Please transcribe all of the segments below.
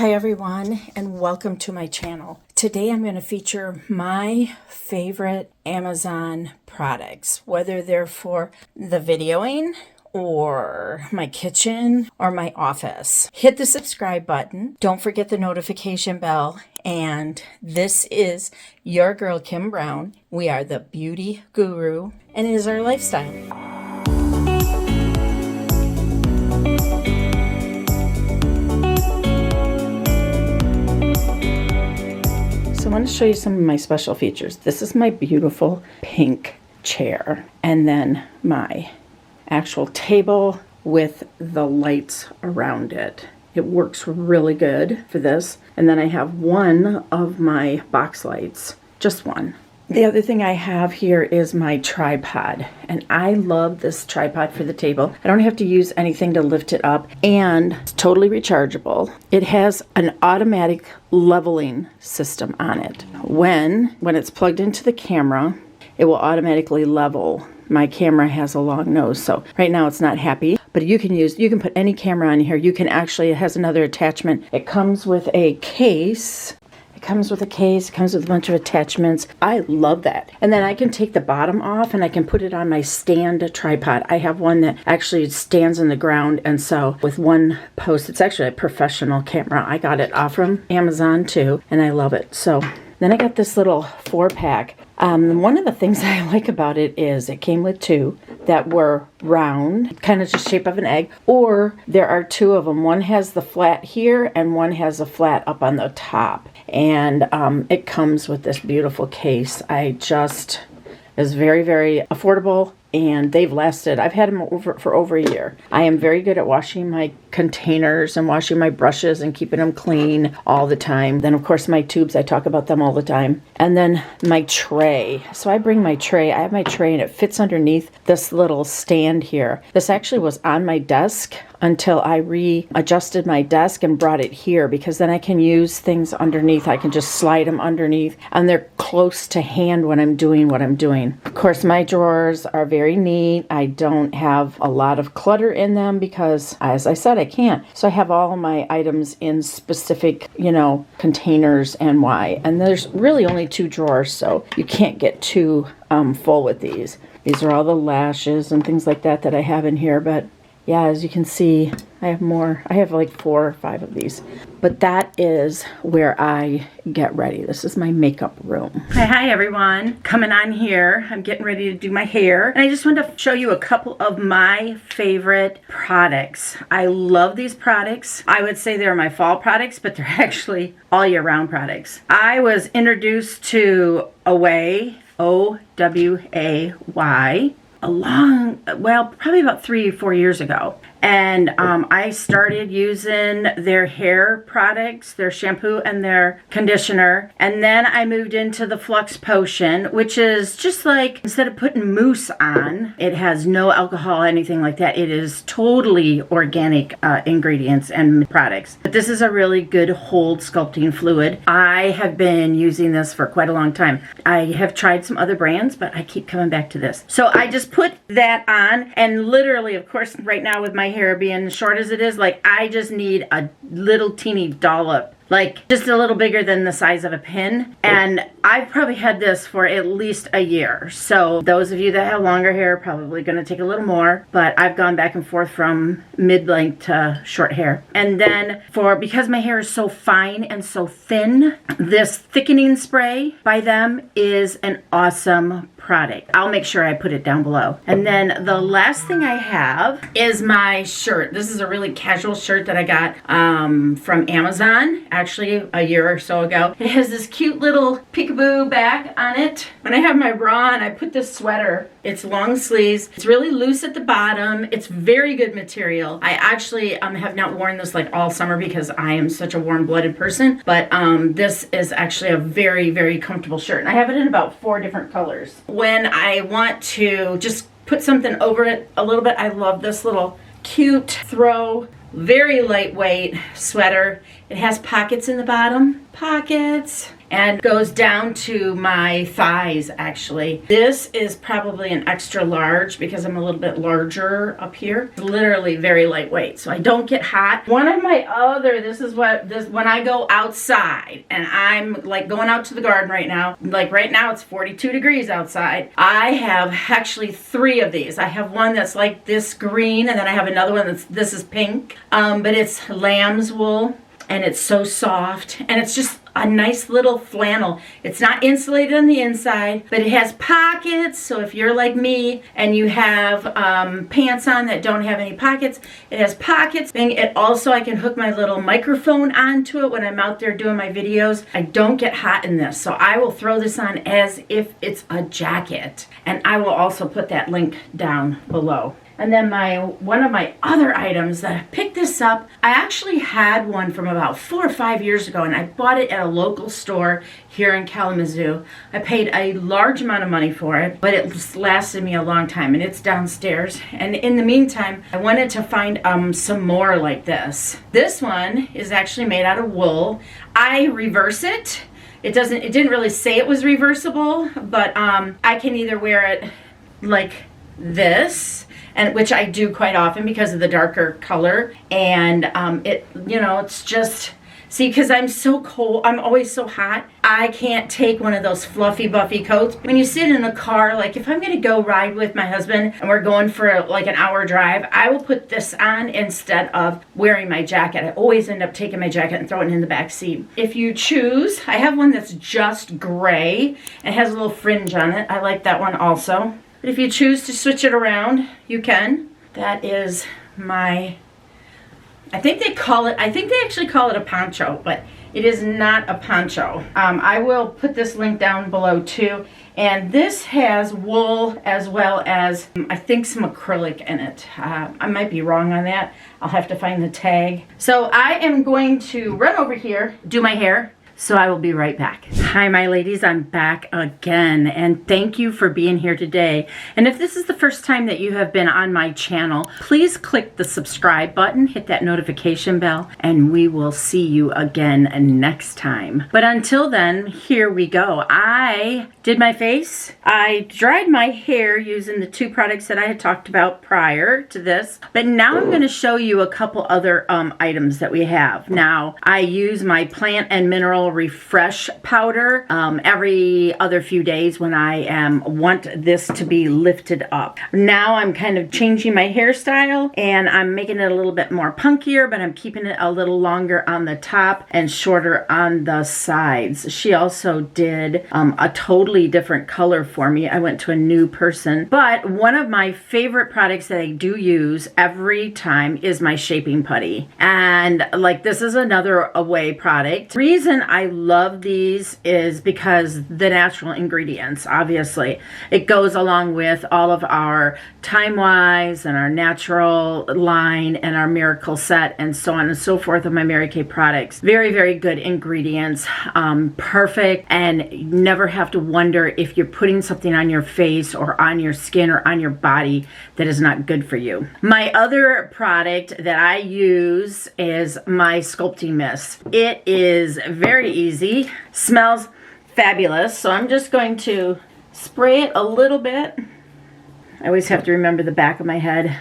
Hi everyone, and welcome to my channel. Today I'm going to feature my favorite Amazon products, whether they're for the videoing or my kitchen or my office. Hit the subscribe button. Don't forget the notification bell. And this is your girl, Kimm Brown. We are the beauty guru, and it is our lifestyle. So I want to show you some of my special features. This is my beautiful pink chair, and then my actual table with the lights around it. It works really good for this. And then I have one of my box lights, just one. The other thing I have here is my tripod, and I love this tripod for the table. I don't have to use anything to lift it up, and it's totally rechargeable. It has an automatic leveling system on it. When it's plugged into the camera, it will automatically level. My camera has a long nose, so right now it's not happy, but you can put any camera on here. It has another attachment. It comes with a case. It comes with a bunch of attachments. I love that. And then I can take the bottom off and I can put it on my stand tripod. I have one that actually stands on the ground, and so with one post, it's actually a professional camera. I got it off from Amazon too, and I love it. So then I got this little 4-pack. One of the things I like about it is it came with two that were round, kind of just shape of an egg, or there are two of them. One has the flat here and one has a flat up on the top. And it comes with this beautiful case. It's very, very affordable, and they've lasted. I've had them for over a year. I am very good at washing my containers and washing my brushes and keeping them clean all the time. Then of course my tubes, I talk about them all the time. And then my tray. So I bring my tray. I have my tray and it fits underneath this little stand here. This actually was on my desk until I readjusted my desk and brought it here, because then I can use things underneath. I can just slide them underneath, and they're close to hand when I'm doing what I'm doing. Of course, my drawers are very neat. I don't have a lot of clutter in them because, as I said, I can't. So I have all of my items in specific, containers and why. And there's really only 2 drawers, so you can't get too full with these. These are all the lashes and things like that I have in here, but yeah, as you can see, I have more. I have like 4 or 5 of these. But that is where I get ready. This is my makeup room. Hi everyone. Coming on here. I'm getting ready to do my hair. And I just wanted to show you a couple of my favorite products. I love these products. I would say they're my fall products, but they're actually all year round products. I was introduced to OWAY, OWAY, probably about 3 or 4 years ago. And I started using their hair products, their shampoo and their conditioner. And then I moved into the Flux Potion, which is just like, instead of putting mousse on, it has no alcohol, anything like that. It is totally organic ingredients and products. But this is a really good hold sculpting fluid. I have been using this for quite a long time. I have tried some other brands, but I keep coming back to this. So I just put that on, and literally, of course, right now with my hair being short as it is, like, I just need a little teeny dollop, like just a little bigger than the size of a pin. And I've probably had this for at least a year. So those of you that have longer hair are probably going to take a little more, but I've gone back and forth from mid-length to short hair. And then because my hair is so fine and so thin, this thickening spray by them is an awesome product. I'll make sure I put it down below. And then the last thing I have is my shirt. This is a really casual shirt that I got from Amazon, actually a year or so ago. It has this cute little peekaboo back on it. When I have my bra on, I put this sweater. It's long sleeves. It's really loose at the bottom. It's very good material. I actually have not worn this like all summer because I am such a warm-blooded person, but this is actually a very, very comfortable shirt. And I have it in about 4 different colors. When I want to just put something over it a little bit, I love this little cute throw, very lightweight sweater. It has pockets in the bottom. Pockets. and goes down to my thighs actually. This is probably an extra large because I'm a little bit larger up here. It's literally very lightweight, so I don't get hot. One of my other, when I go outside and I'm like going out to the garden right now, like right now it's 42 degrees outside. I have actually 3 of these. I have one that's like this green, and then I have another one this is pink, but it's lamb's wool, and it's so soft, and it's just a nice little flannel. It's not insulated on the inside, but it has pockets, so if you're like me and you have pants on that don't have any pockets, it has pockets. And it also, I can hook my little microphone onto it when I'm out there doing my videos. I don't get hot in this, so I will throw this on as if it's a jacket, and I will also put that link down below. And then one of my other items that I picked this up, I actually had one from about 4 or 5 years ago, and I bought it at a local store here in Kalamazoo. I paid a large amount of money for it, but it just lasted me a long time, and it's downstairs. And in the meantime, I wanted to find some more like this. This one is actually made out of wool. I reverse it. It didn't really say it was reversible, but I can either wear it like this, and which I do quite often because of the darker color, and it's just, see, because I'm so cold, I'm always so hot, I can't take one of those fluffy buffy coats. When you sit in a car, like if I'm gonna go ride with my husband and we're going for like an hour drive, I will put this on instead of wearing my jacket. I always end up taking my jacket and throwing it in the back seat. If you choose, I have one that's just gray and has a little fringe on it. I like that one also. But if you choose to switch it around, you can. That is my, I think they actually call it a poncho, but it is not a poncho. I will put this link down below too. And this has wool as well as, I think, some acrylic in it. I might be wrong on that. I'll have to find the tag. So I am going to run over here, do my hair. So I will be right back. Hi, my ladies, I'm back again, and thank you for being here today. And if this is the first time that you have been on my channel, please click the subscribe button, hit that notification bell, and we will see you again next time. But until then, here we go. I did my face. I dried my hair using the 2 products that I had talked about prior to this, but now I'm going to show you a couple other items that we have. Now, I use my Plant and Mineral Refresh powder every other few days when I want this to be lifted up. Now I'm kind of changing my hairstyle, and I'm making it a little bit more punkier, but I'm keeping it a little longer on the top and shorter on the sides. She also did a totally different color for me. I went to a new person, but one of my favorite products that I do use every time is my shaping putty. And like, this is another OWAY product. The reason I love these is because the natural ingredients, obviously. It goes along with all of our Time Wise and our natural line and our miracle set and so on and so forth of my Mary Kay products. Very, very good ingredients. Perfect, and you never have to wonder if you're putting something on your face or on your skin or on your body that is not good for you. My other product that I use is my sculpting mist. It is very easy, smells fabulous, so I'm just going to spray it a little bit. I always have to remember the back of my head.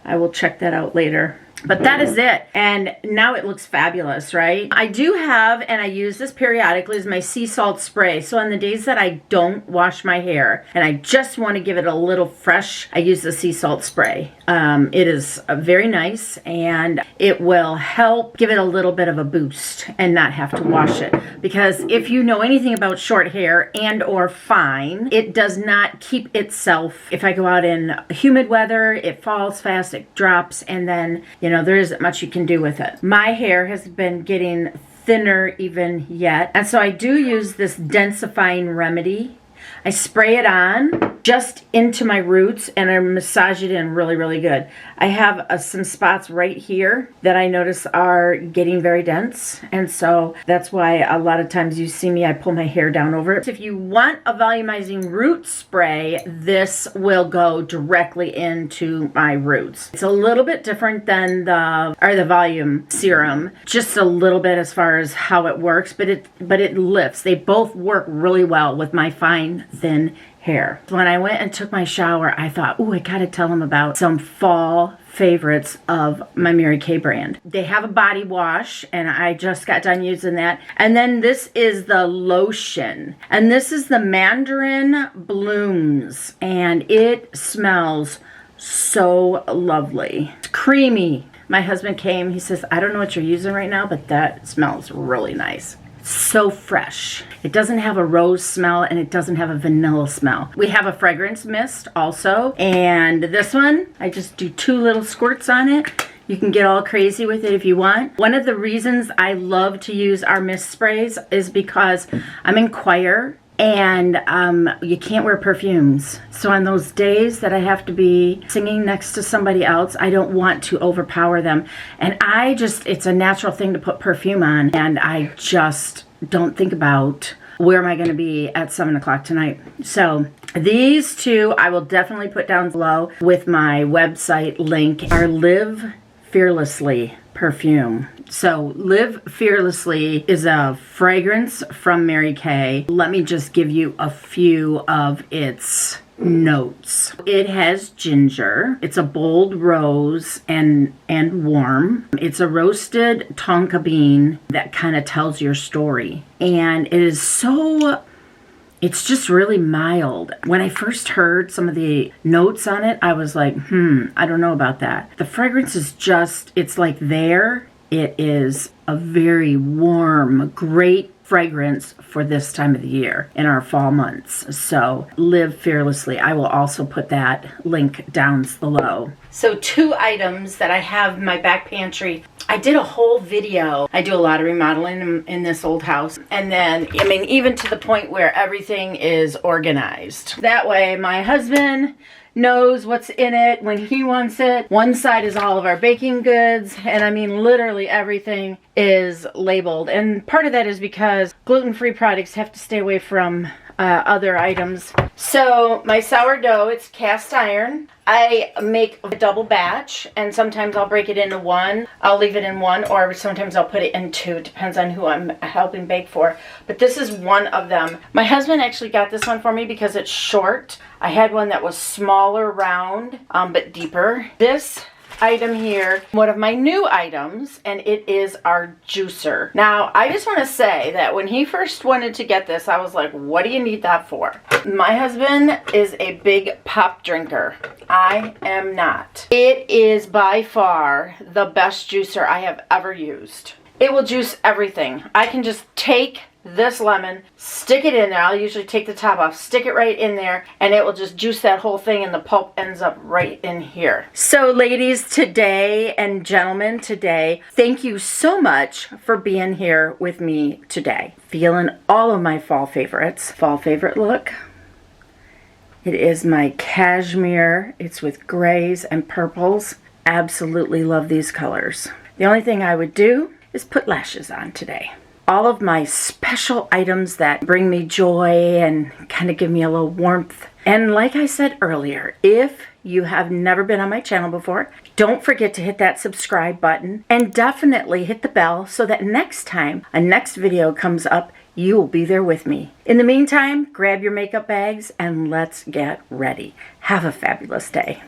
I will check that out later. But that is it. And now it looks fabulous, right? I do have, and I use this periodically, is my sea salt spray. So on the days that I don't wash my hair and I just want to give it a little fresh, I use the sea salt spray. It is very nice, and it will help give it a little bit of a boost and not have to wash it. Because if you know anything about short hair and or fine, it does not keep itself. If I go out in humid weather, it falls fast, it drops, and then, you know, there isn't much you can do with it. My hair has been getting thinner even yet, and so I do use this densifying remedy. I spray it on, just into my roots, and I massage it in really, really good. I have some spots right here that I notice are getting very dense, and so that's why a lot of times you see me, I pull my hair down over it. If you want a volumizing root spray, this will go directly into my roots. It's a little bit different than the volume serum, just a little bit as far as how it works, but it lifts. They both work really well with my fine, thin hair. When I went and took my shower, I thought, ooh, I gotta tell them about some fall favorites of my Mary Kay brand. They have a body wash, and I just got done using that. And then this is the lotion, and this is the Mandarin Blooms, and it smells so lovely. It's creamy. My husband came, he says, I don't know what you're using right now, but that smells really nice. So fresh. It doesn't have a rose smell, and it doesn't have a vanilla smell. We have a fragrance mist also, and this one, I just do 2 little squirts on it. You can get all crazy with it if you want. One of the reasons I love to use our mist sprays is because I'm in choir, and you can't wear perfumes. So on those days that I have to be singing next to somebody else, I don't want to overpower them. And it's a natural thing to put perfume on, and I just don't think about where am I gonna be at 7 o'clock tonight. So these 2 I will definitely put down below with my website link, are Live Fearlessly perfume. So Live Fearlessly is a fragrance from Mary Kay. Let me just give you a few of its notes. It has ginger. It's a bold rose and warm. It's a roasted tonka bean that kind of tells your story. And it is so, it's just really mild. When I first heard some of the notes on it, I was like, I don't know about that. The fragrance is just, it's like there. It is a very warm, great fragrance for this time of the year in our fall months. So Live Fearlessly. I will also put that link down below. So 2 items that I have in my back pantry. I did a whole video. I do a lot of remodeling in this old house. And then, I mean, even to the point where everything is organized. That way my husband knows what's in it when he wants it. One side is all of our baking goods, and I mean literally everything is labeled, and part of that is because gluten-free products have to stay away from other items. So my sourdough, it's cast iron. I make a double batch, and sometimes I'll break it into 1. I'll leave it in 1, or sometimes I'll put it in 2. It depends on who I'm helping bake for. But this is one of them. My husband actually got this one for me because it's short. I had one that was smaller, round, but deeper. This item here, one of my new items, and it is our juicer. Now, I just want to say that when he first wanted to get this, I was like, what do you need that for? My husband is a big pop drinker. I am not. It is by far the best juicer I have ever used. It will juice everything. I can just take this lemon, stick it in there. I'll usually take the top off, stick it right in there, and it will just juice that whole thing, and the pulp ends up right in here. So ladies today and gentlemen today, thank you so much for being here with me today. Feeling all of my fall favorites. Fall favorite look. It is my cashmere. It's with grays and purples. Absolutely love these colors. The only thing I would do is put lashes on today. All of my special items that bring me joy and kind of give me a little warmth. And like I said earlier, if you have never been on my channel before, don't forget to hit that subscribe button, and definitely hit the bell so that next time a next video comes up, you will be there with me. In the meantime, grab your makeup bags and let's get ready. Have a fabulous day.